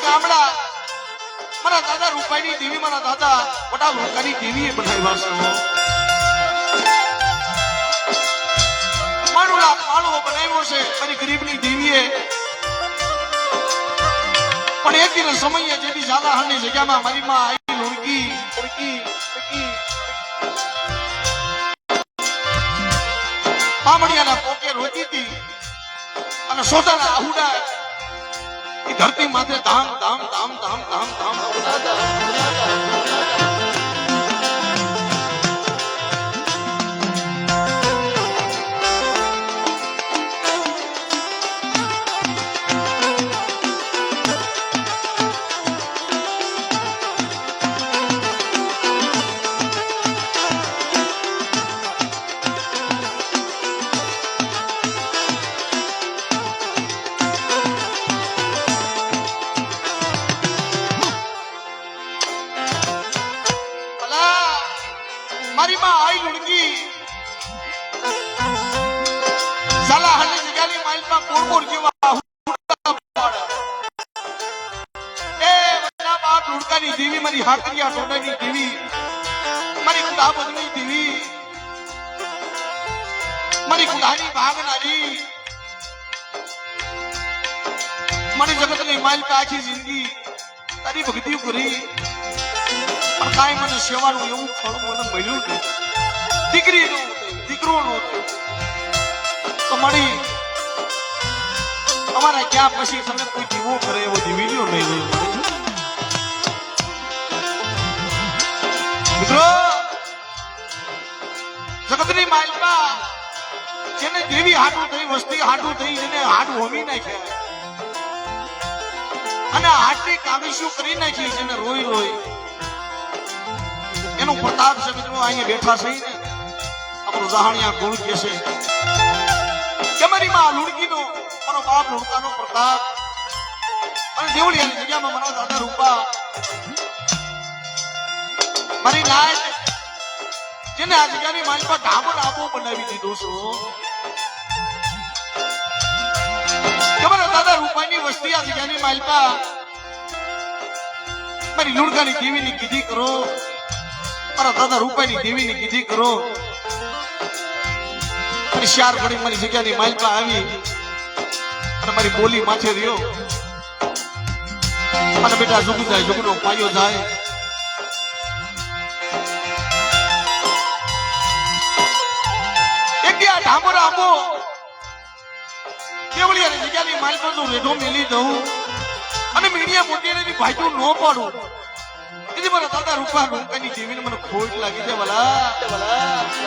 ગામડા મારા દાદા રૂપાઈની દેવી મારા દાદા વડા લોકાની દેવીએ બનાવ્યા છે મારુલા માળો બનાવ્યો છે મારી ગરીબની દેવીએ પણ એક દિવસ સમયે જેથી ઝાલાહણની જગ્યામાં મારી માં આવી લુણકી પામડિયાના પોકે રોતી હતી અને સોદાના આહુડા એ ધરતી માથે ધામ ધામ ધામ ધામ ધામ ધામ મારી માં આઈ લુણકી ઝાલાહણની જગ્યાની માઇલમાં કોરકોર જેવા એ વડા બાપ લુણકાની દેવી મારી હાકરિયા ટોડાની દેવી મારી કુદાબદની દેવી મારી કુદાની ભાગનારી મારી જગતની માઇલ પે આખી જિંદગી તારી ભક્તિ કરી પણ કાંઈ મને સેવાનું એવું ફળ મને મળ્યું નહીં દીકરી નું દીકરો નું તો મળી અમારા ક્યાં પછી તમે કોઈ દીવો કરે એવો દીવીલ્યો નહીં મિત્રો જગતની માલમાં જેને દેવી હાટું થઈ વસ્તી હાટું થઈ જેને હાટ હોમી નાખ્યા અને હાટની કાવીશું કરી નાખી જેને રોઈ રોઈ એનો પ્રતાપ છે મિત્રો અહીંયા બેઠા છે ને આપણો જહાણિયા ગુણ કે છે કે મારી માં લુણકીનો મારો બાપ લુણકાનો પ્રતાપ અને દેવળિયાની જગ્યામાં મારા દાદા રૂપા મારી નાય જેને આ જગ્યાની મારી પર ઢાબો ડાબો બનાવી દીધો છો કે મારા દાદા રૂપાની વસ્તી આ જગ્યાની મારી પર મારી લુણકાની દેવીની કીધી કરો મારા દાદા રૂપાઈની દેવીની કીધી કરો અને ચાર ઘડી મારી જગ્યાની માઇલ પર આવી અને મારી બોલી માથે રહ્યો અને બેટા જુગુ જાય જુગનો પાયો જાય એક દી આ ઢાંબોરા આપો કેવળિયાની જગ્યાની માઇલ પર હું રેઢો મેલી દઉં અને મીડિયા મોટી ભાઈઓ ન પાડું એટલે મારા દાદા રૂપા રૂપાની દેવીને મને ખોટ લાગી છે ભલા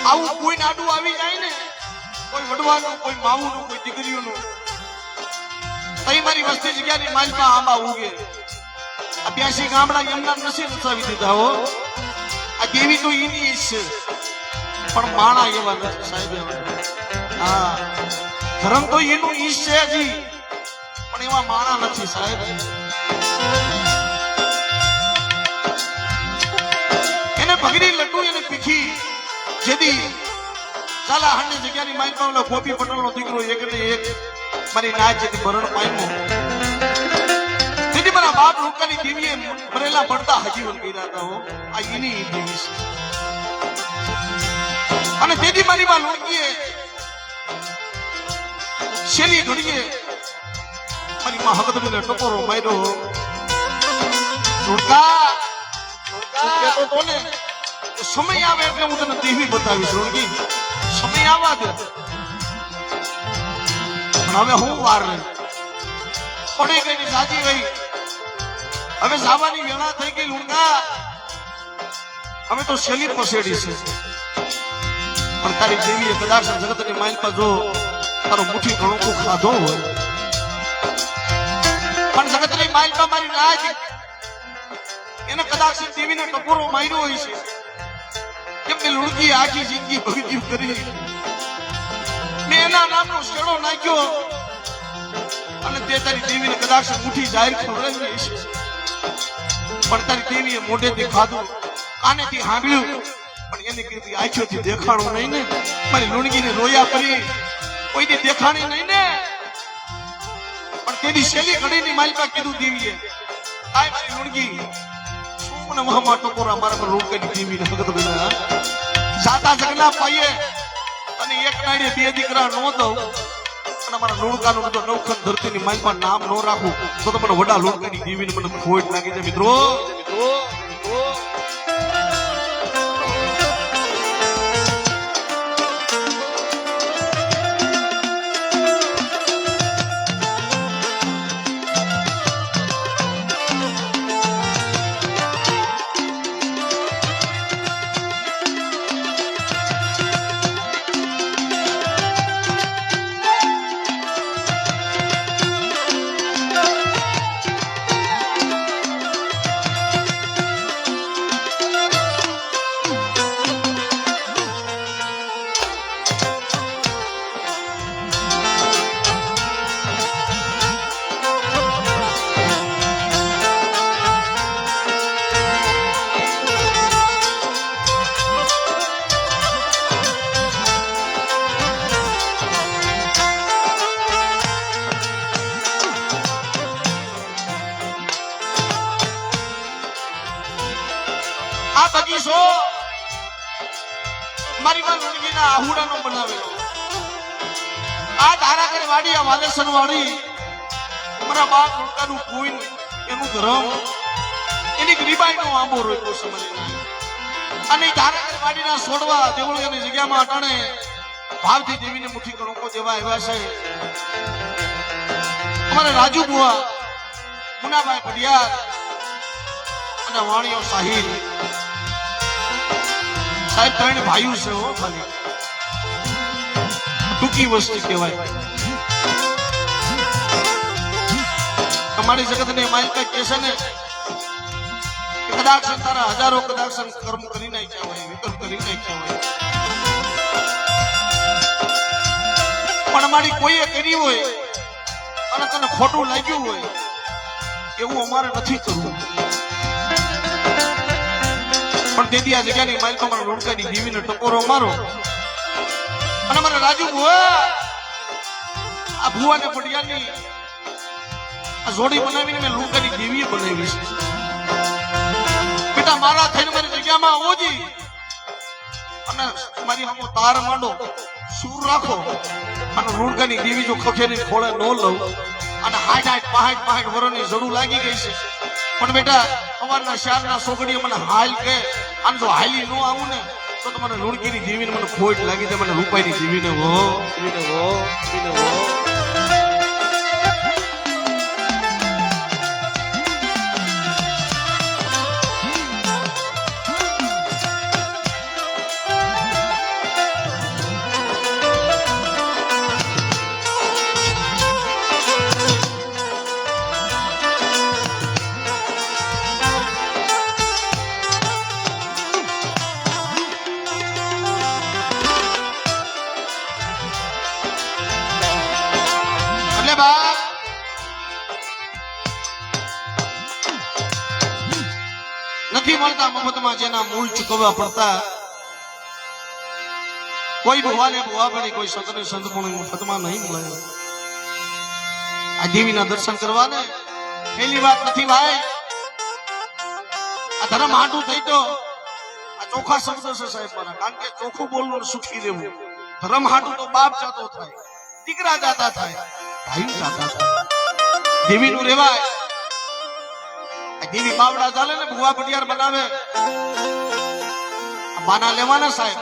આવું કોઈ નાડું આવી જાય ને કોઈ વડવાનું કોઈ માવુનું કોઈ દીકરીઓનું તઈ મારી વસ્તી જગ્યાની માલમાં આંબા ઉગે 82 ગામડા એમના નસીબ નસાવી દીધા હો આ દેવી તો એની છે પણ માણા એવા નથી સાહેબ હા ધર્મ તો એનું ઈશ છે હજી પણ એવા માણા નથી સાહેબ એને ભગરી લડ્ડુ એને પીખી જેદી ઝાલાહણની જગ્યાની માઇલ પાવલો ગોપી પટેલનો દીકરો એક ને એક મારી નાચ જેથી ભરણ પામ્યો જેથી મારા બાપ લોકાની દેવીએ ભરેલા પડતા હજીવન કર્યા હતા હો આ એની દેવી છે અને તેથી મારી માં લુણકીએ શેલી ઘડીએ મારી માં હકદમીને ટકોરો માર્યો લુણકા કહેતો તો ને સમય આવે એટલે હું તને દેવી બતાવીશ લુણકી સમય આવવા દે પણ હવે હું વાર નહીં પડી ગઈ ની સાજી ગઈ હવે જવાની વેળા થઈ ગઈ લુણકા અમે તો શેલી પસેડી છે પણ તારી દેવીએ કદાચ જગતની માઇલમાં જો તારો મુઠ્ઠી ઘણો ખાધો હોય પણ જગતની માઇલમાં મારી નાજ એને કદાચ દેવીને ટકોરો માર્યો હોય છે કેમ કે લુણકી આખી જિંદગી ભગતી કરી મેં એના નામનો શેડો નાખ્યો અને તે તારી દેવીને કદાચ મુઠ્ઠી જાહેર ખવડાવી છે પણ તારી દેવીએ મોઢેથી ખાધું કાનેથી સાંભળ્યું પણ એની કીધી આંખોથી દેખાણું નહીં ને મારી લુણગીને રોયા કરી કોઈની દેખાણી નહીં ને પણ તેની શેલી ઘડીની માલિકા કીધું દેવીએ આય મારી લુણગી શું મને મહામા ટકોરા મારા પર રોકની દેવીને ભગત બના સાતા જગના પાયે અને એક નાડીએ બે દીકરા નો દઉં અને મારા લુણકાનું તો નવખંડ ધરતીની માલિકા નામ ન રાખું તો મને વડા લુણકાની દેવીને મને ખોટ લાગી છે મિત્રો બગીચો મારી માં લુણગીના આહુડાનો બનાવેલો આ ધારાકર વાડી આ વાલેસન વાડી મારા બાપ લુણકાનું કોઈ એનું ધર્મ એની ગરીબાઈનો આંબો રોક્યો સમજ અને ધારાકર વાડીના છોડવા દેવળિયાની જગ્યામાં અટાણે ભાવથી દેવીને મુઠ્ઠી કણકો દેવા આવ્યા છે અમારા રાજુ બુઆ મુનાભાઈ પડિયાર અને વાણીઓ સાહિલ સાહેબ ત્રણ ભાઈઓ છે હો ખાલી ટૂંકી વસ્તી કહેવાય તમારી જગતને માલિકા કહે છે ને કદાચ તારા હજારો કદાચ કર્મ કરી નાખ્યા હોય વિકલ્પ કરી નાખ્યા હોય પણ મારી કોઈએ કરી હોય અને તને ખોટું લાગ્યું હોય એવું અમારે નથી કરવું પણ તેથી આ જગ્યાની માલિકા મારા લુણકાની દેવીને ટકોરો મારો અને મારા રાજુ ભુવા આ ભુવાને પડિયાની આ જોડી બનાવીને મેં લુણકાની દેવીએ બનાવી છે બેટા મારા થઈને મારી જગ્યામાં ઓજી અને મારી હમો તાર માંડો સૂર રાખો અને લુણકાની દેવી જો ખખેરી ખોળે ન લઉં અને 60 વર્ષની જડું લાગી ગઈ છે પણ બેટા અમારના શારના સોગડીએ મને હાલ કે અને જો હાલી ન આવું ને તો તમારે લુણકીની દેવીને મને ખોટ લાગી જાય મને રૂપાઈની દેવીને હો નથી મળતા મફતમાં જેના મૂળ ચૂકવવા પડતા કોઈ ભુવાને ભુવા બની કોઈ સંતને સંત પણ મફતમાં નહીં મળે આ દેવીના દર્શન કરવાને પહેલી વાત નથી ભાઈ આ ધર્મ હાટું થઈ તો આ ચોખા શબ્દ છે સાહેબ મારા કારણ કે ચોખ્ખું બોલવું સુખી રહેવું ધર્મ હાટું તો બાપ જાતો થાય દીકરા જાતા થાય ભાઈ જાતા થાય દેવીનું રહેવાય દેવી બાવડા ચાલે ને ભુવા પટિયાર બનાવે બાના લેવાના સાહેબ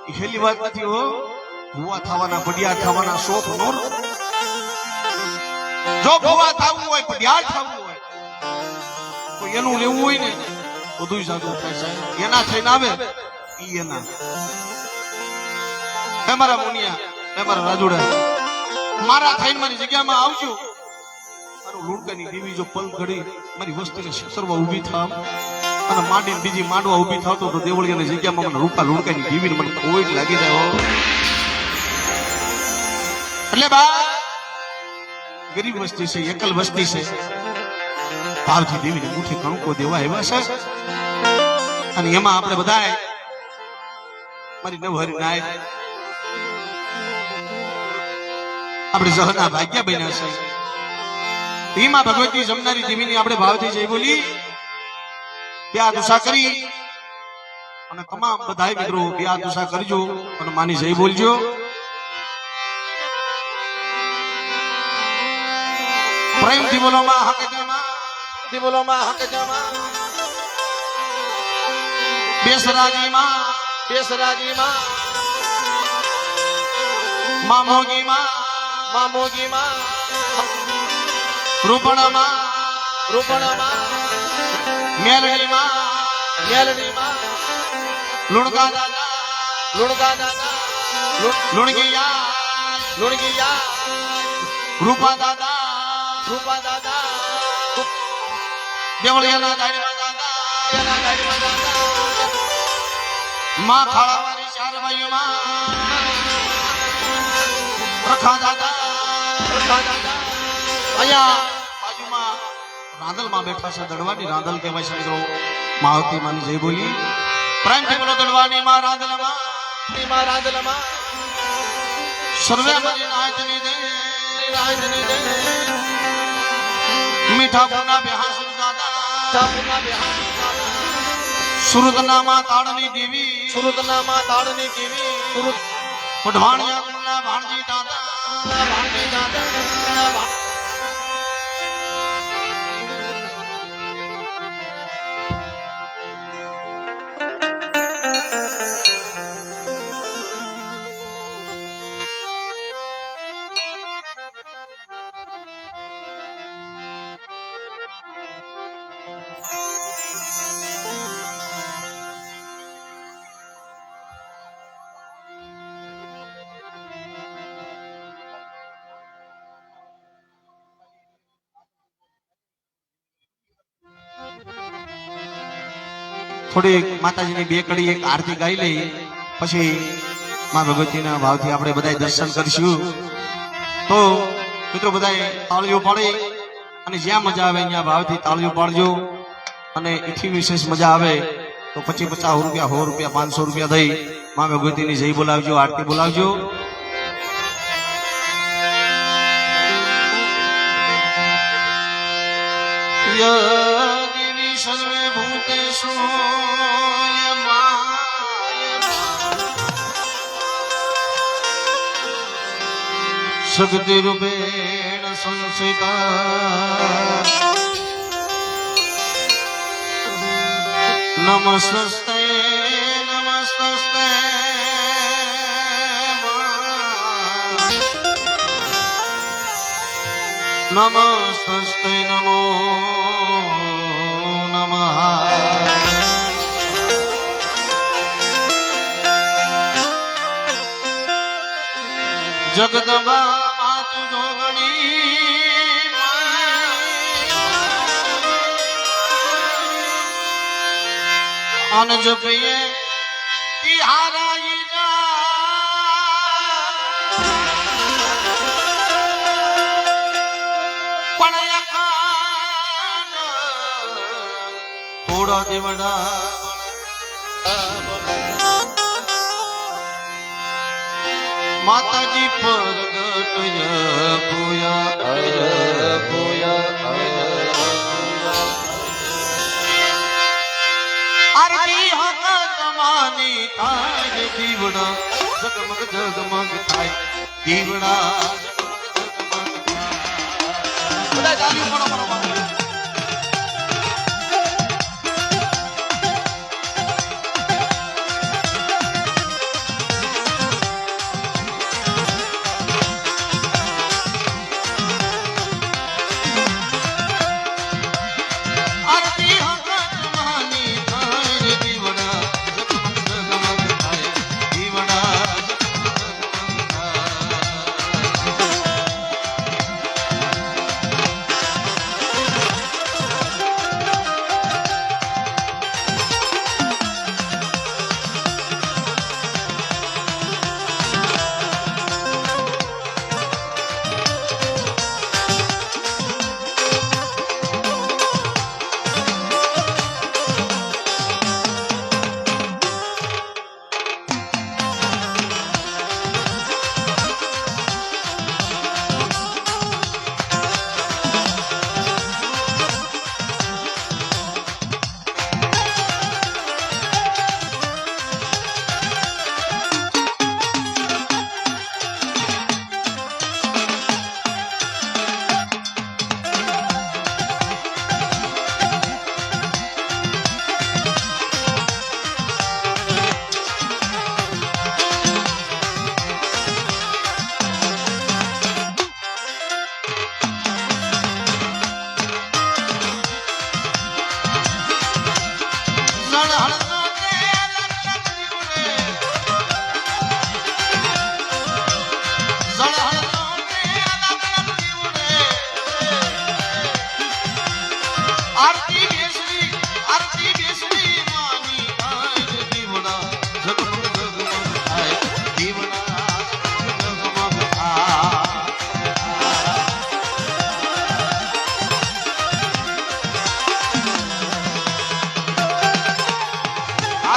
એ ખેલી વાત નથી હો ભુવા થવાના પટિયાર થવાના શોખ નો જો ભુવા થવું હોય પઢિયાર થવું હોય તો એનું લેવું હોય ને બધું સાચું થાય સાહેબ એના થઈને આવે ઈ એના હે મારા મુનિયા હે મારા રાજુડા મારા થઈને મારી જગ્યામાં આવજો મારું લુણકાની દેવી જો પલ ઘડી મારી વસ્તીને સસરવા ઊભી થાવ અને માંડીને બીજી માંડવા ઊભી થાવ તો દેવળિયાની જગ્યામાં મને રૂપા લુણકાની દેવીને મને કોઈ જ લાગી જાય એટલે બા ગરીબ વસ્તી છે એકલ વસ્તી છે પાર્વતી દેવીને મુઠ્ઠી કણકો દેવા આવ્યા છે અને એમાં આપણે બધાય મારી નવહરી નાય આપણે જહના ભાગ્યા બન્યા છે એમાં ભગવતી જમનારી દેવીની આપણે ભાવથી જઈ બોલી બે દુસા કરી અને તમામ બધાય મિત્રો બે દુસા કરજો અને માની જઈ બોલજો પ્રેમથી બોલો માં હક જમા થી બોલો માં હક જમા બેસરાજી માં મામોગી માં રૂપણા માં મેલડી માં લુણકા દાદા લુણગીયા રૂપા દાદા દેવળિયાના દાયમાં માં ખાળાવાળી ચાર ભાઈઓમાં રખા દાદા અહીંયા બાજુમાં રાંદલમાં બેઠા છે દડવાની રાંદલ કહેવાય છે મિત્રો માવતી માની જય બોલી પ્રેમથી બોલો દડવાની માં રાંદલમાં સર્વે મારી રાજની દે મીઠા પુના બેહાસુ દાદા સુરતના માં તાળની દેવી પઢવાણિયા ગુણના ભાણજી દાદા થોડી માતાજીની બે કડી એક આરતી ગાઈ લઈ પછી માં ભગવતીના ભાવથી આપણે બધા દર્શન કરીશું તો મિત્રો બધા તાળીઓ પાડી અને જ્યાં મજા આવે ત્યાં ભાવથી તાળીઓ પાડજો અને એથી વિશેષ મજા આવે તો 50 રૂપિયા 100 રૂપિયા 500 રૂપિયા દઈ માં ભગવતીની જય બોલાવજો આરતી બોલાવજો દેવી સર્વે ભૂતેષુ શક્તિ રૂપેણ સંસિતા નમસ્તે નમસ્તે નમો નમઃ જગદંબા માતુ જોગણી અન જપીએ તિહારાઈ થોડા દેવડા માતાજી પ્રગટ આરતી હક તમાની થાય દીવડા જગમગ જગમગ થાય દીવડા બધા ચાલ્યું પણ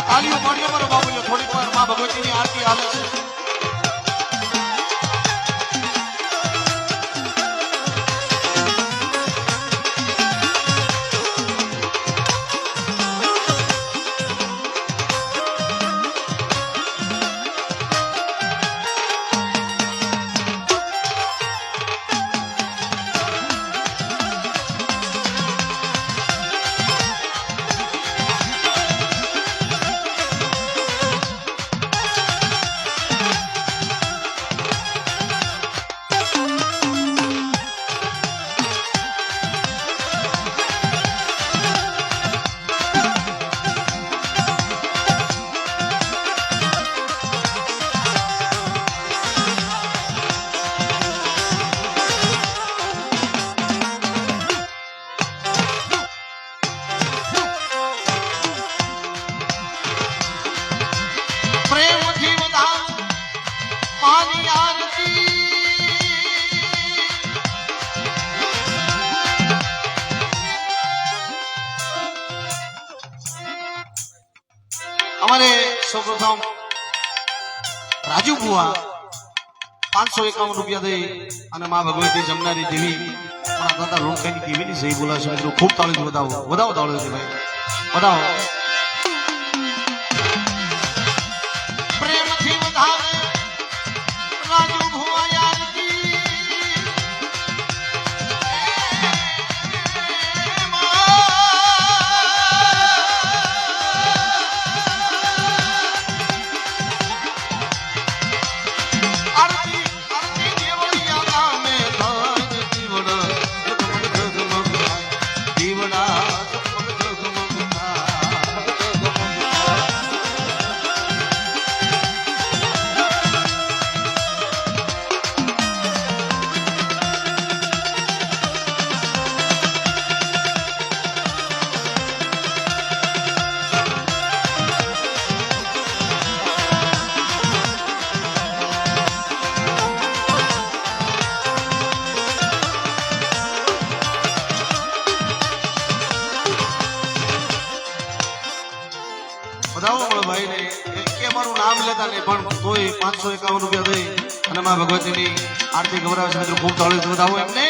તાલીઓ પાડ્યો મારો બાબુલ્યો થોડીક વાર માં ભગવતીની આરતી હાલે છે અમારે સૌપ્રથમ રાજુ બુઆ 551 રૂપિયા દઈ અને માં ભગવતી જમનારી દેવી મારા દાદા રોણખાઈની દેવીની સહી બોલાશે મિત્રો ખૂબ તાળીઓ વધાવો વધાવો તાળીઓ ભાઈ વધાવો પ્રેમથી વધાવે રાજુ બુઆ ભાઈ ને કે મારું નામ લેતા નહીં પણ તોય 551 રૂપિયા દઈ અને માં ભગવતીની આરતી ગવરાવે છે મિત્રો ખૂબ તાળીઓ વધાવો એમને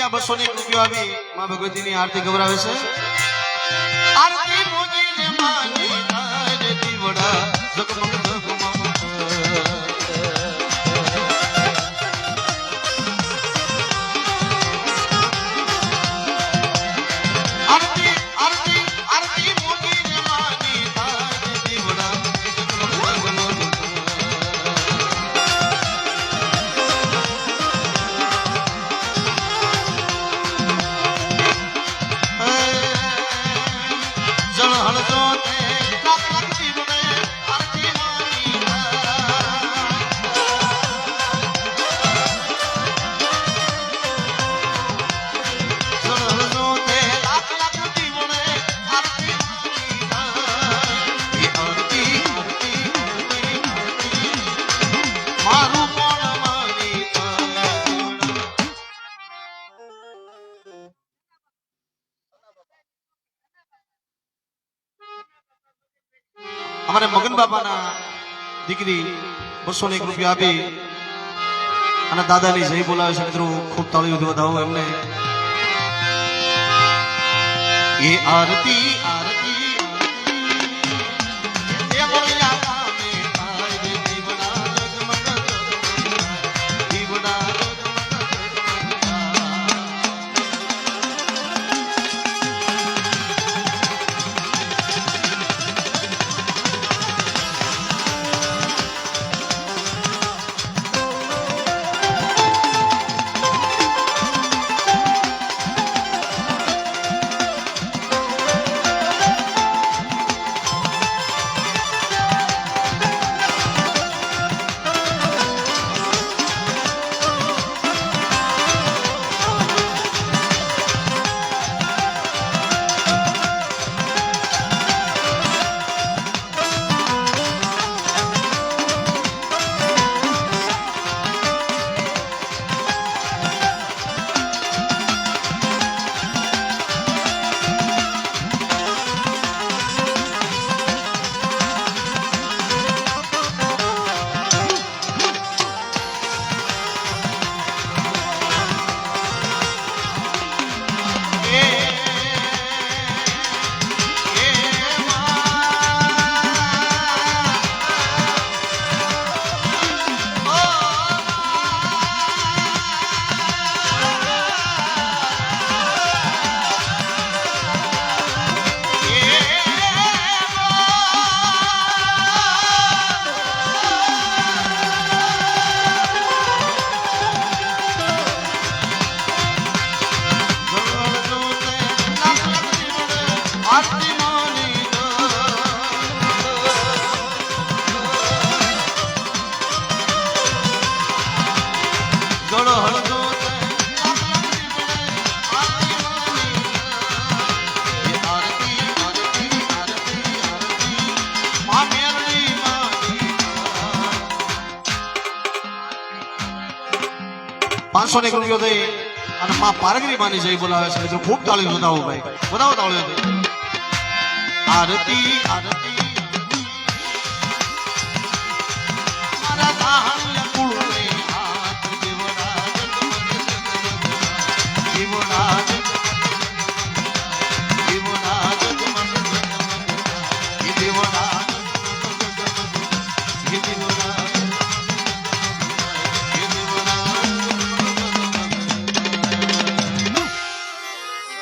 ₹200 આવી માં ભગવતીની આરતી ગવરાવે છે આરતી મોજીને માની તારે દીવડા જગમગ જગમગ આરતી આરતી આરતી મોજીને માની તારે દીવડા જગમગ જગમગ અમારે મગન બાપાના દીકરી 201 રૂપિયા આપી અને દાદાની જય બોલાવે છે. મિત્રો ખૂબ તાળીઓથી વધાવો એમને. એ આરતી આરતી એ વળિયા ગામે થાય રે દીવડા જગમગ દીવડા ₹500 રૂપિયો દઈ અને માં પારગરી માની જય બોલાવે છે. મિત્રો ખૂબ તાળી વધાવો ભાઈ, વધાવો તાળીઓ. આરતી આરતી